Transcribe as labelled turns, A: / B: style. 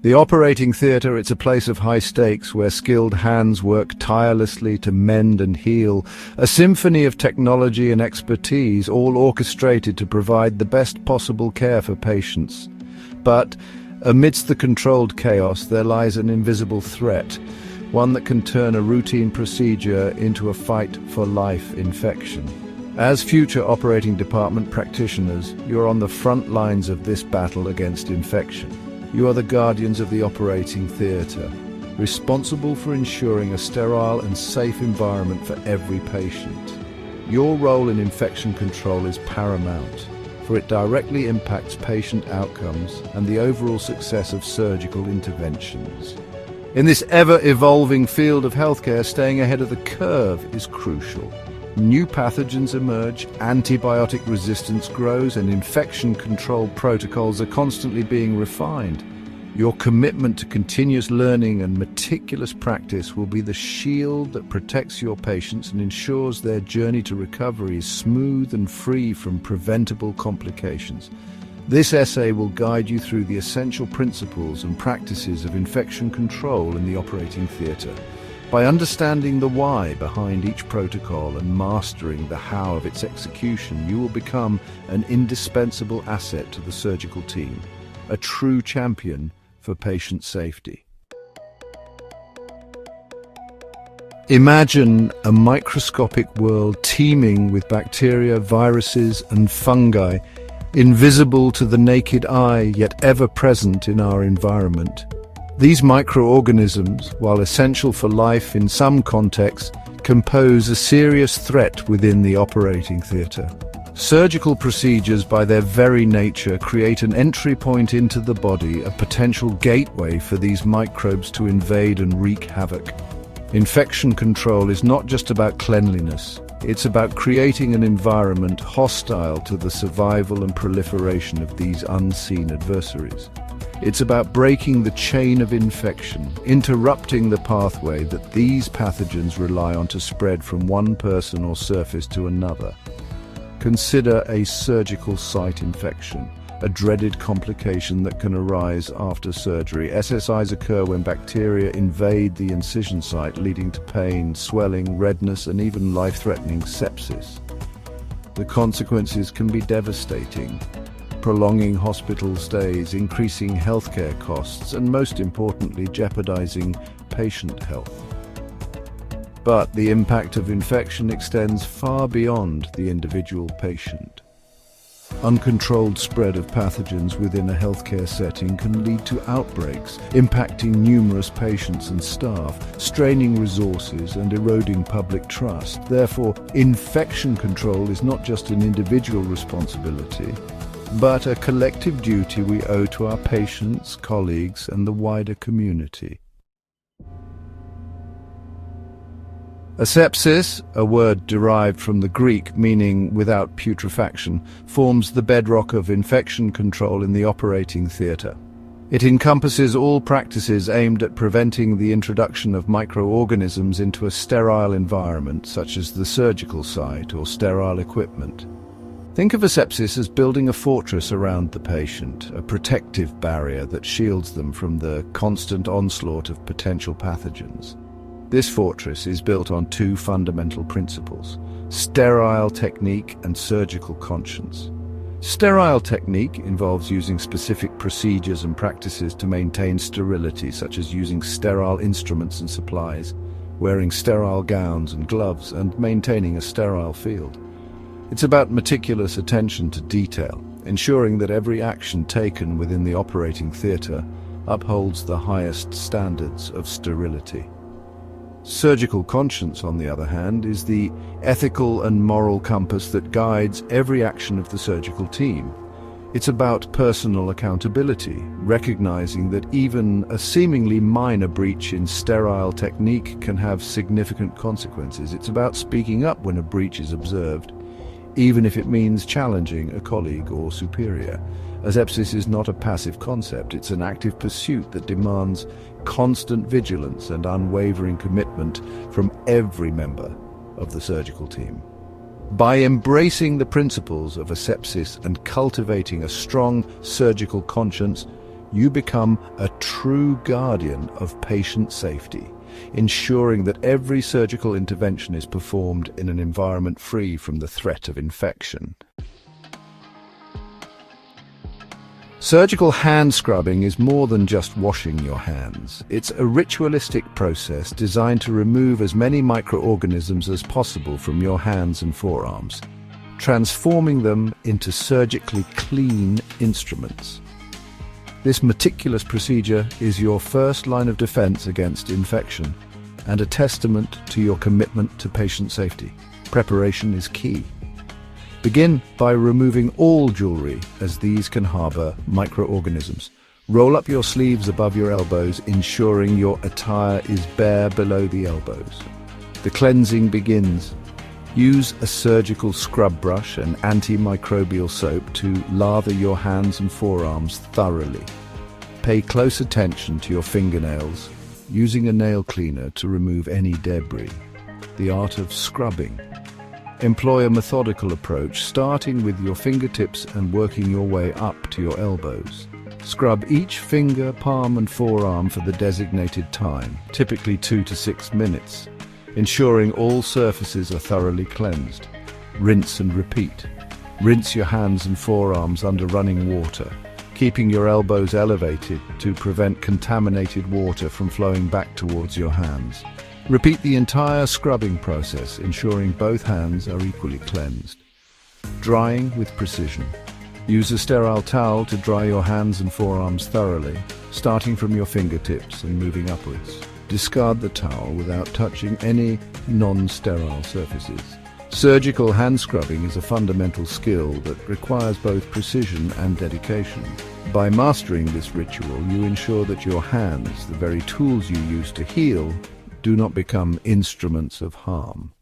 A: The operating theatre, it's a place of high stakes where skilled hands work tirelessly to mend and heal, a symphony of technology and expertise, all orchestrated to provide the best possible care for patients. But amidst the controlled chaos, there lies an invisible threat, one that can turn a routine procedure into a fight-for-life infection. As future operating department practitioners, you're on the front lines of this battle against infection. You are the guardians of the operating theatre, responsible for ensuring a sterile and safe environment for every patient. Your role in infection control is paramount, for it directly impacts patient outcomes and the overall success of surgical interventions. In this ever-evolving field of healthcare, staying ahead of the curve is crucial. New pathogens emerge, antibiotic resistance grows, and infection control protocols are constantly being refined. Your commitment to continuous learning and meticulous practice will be the shield that protects your patients and ensures their journey to recovery is smooth and free from preventable complications. This essay will guide you through the essential principles and practices of infection control in the operating theatre. By understanding the why behind each protocol and mastering the how of its execution, you will become an indispensable asset to the surgical team, a true champion for patient safety. Imagine a microscopic world teeming with bacteria, viruses, and fungi, invisible to the naked eye, yet ever present in our environment. These microorganisms, while essential for life in some contexts, can pose a serious threat within the operating theatre. Surgical procedures, by their very nature, create an entry point into the body, a potential gateway for these microbes to invade and wreak havoc. Infection control is not just about cleanliness. It's about creating an environment hostile to the survival and proliferation of these unseen adversaries. It's about breaking the chain of infection, interrupting the pathway that these pathogens rely on to spread from one person or surface to another. Consider a surgical site infection, a dreaded complication that can arise after surgery. SSIs occur when bacteria invade the incision site, leading to pain, swelling, redness, and even life-threatening sepsis. The consequences can be devastating, prolonging hospital stays, increasing healthcare costs, and most importantly, jeopardizing patient health. But the impact of infection extends far beyond the individual patient. Uncontrolled spread of pathogens within a healthcare setting can lead to outbreaks, impacting numerous patients and staff, straining resources and eroding public trust. Therefore, infection control is not just an individual responsibility, but a collective duty we owe to our patients, colleagues, and the wider community. Asepsis, a word derived from the Greek meaning without putrefaction, forms the bedrock of infection control in the operating theatre. It encompasses all practices aimed at preventing the introduction of microorganisms into a sterile environment, such as the surgical site or sterile equipment. Think of asepsis as building a fortress around the patient, a protective barrier that shields them from the constant onslaught of potential pathogens. This fortress is built on two fundamental principles: sterile technique and surgical conscience. Sterile technique involves using specific procedures and practices to maintain sterility, such as using sterile instruments and supplies, wearing sterile gowns and gloves, and maintaining a sterile field. It's about meticulous attention to detail, ensuring that every action taken within the operating theatre upholds the highest standards of sterility. Surgical conscience, on the other hand, is the ethical and moral compass that guides every action of the surgical team. It's about personal accountability, recognizing that even a seemingly minor breach in sterile technique can have significant consequences. It's about speaking up when a breach is observed, even if it means challenging a colleague or superior. Asepsis is not a passive concept, it's an active pursuit that demands constant vigilance and unwavering commitment from every member of the surgical team. By embracing the principles of asepsis and cultivating a strong surgical conscience, you become a true guardian of patient safety, ensuring that every surgical intervention is performed in an environment free from the threat of infection. Surgical hand scrubbing is more than just washing your hands. It's a ritualistic process designed to remove as many microorganisms as possible from your hands and forearms, transforming them into surgically clean instruments. This meticulous procedure is your first line of defense against infection and a testament to your commitment to patient safety. Preparation is key. Begin by removing all jewelry, as these can harbor microorganisms. Roll up your sleeves above your elbows, ensuring your attire is bare below the elbows. The cleansing begins. Use a surgical scrub brush and antimicrobial soap to lather your hands and forearms thoroughly. Pay close attention to your fingernails, using a nail cleaner to remove any debris. The art of scrubbing. Employ a methodical approach, starting with your fingertips and working your way up to your elbows. Scrub each finger, palm and forearm for the designated time, typically 2 to 6 minutes, ensuring all surfaces are thoroughly cleansed. Rinse and repeat. Rinse your hands and forearms under running water, keeping your elbows elevated to prevent contaminated water from flowing back towards your hands. Repeat the entire scrubbing process, ensuring both hands are equally cleansed. Drying with precision. Use a sterile towel to dry your hands and forearms thoroughly, starting from your fingertips and moving upwards. Discard the towel without touching any non-sterile surfaces. Surgical hand scrubbing is a fundamental skill that requires both precision and dedication. By mastering this ritual, you ensure that your hands, the very tools you use to heal, do not become instruments of harm.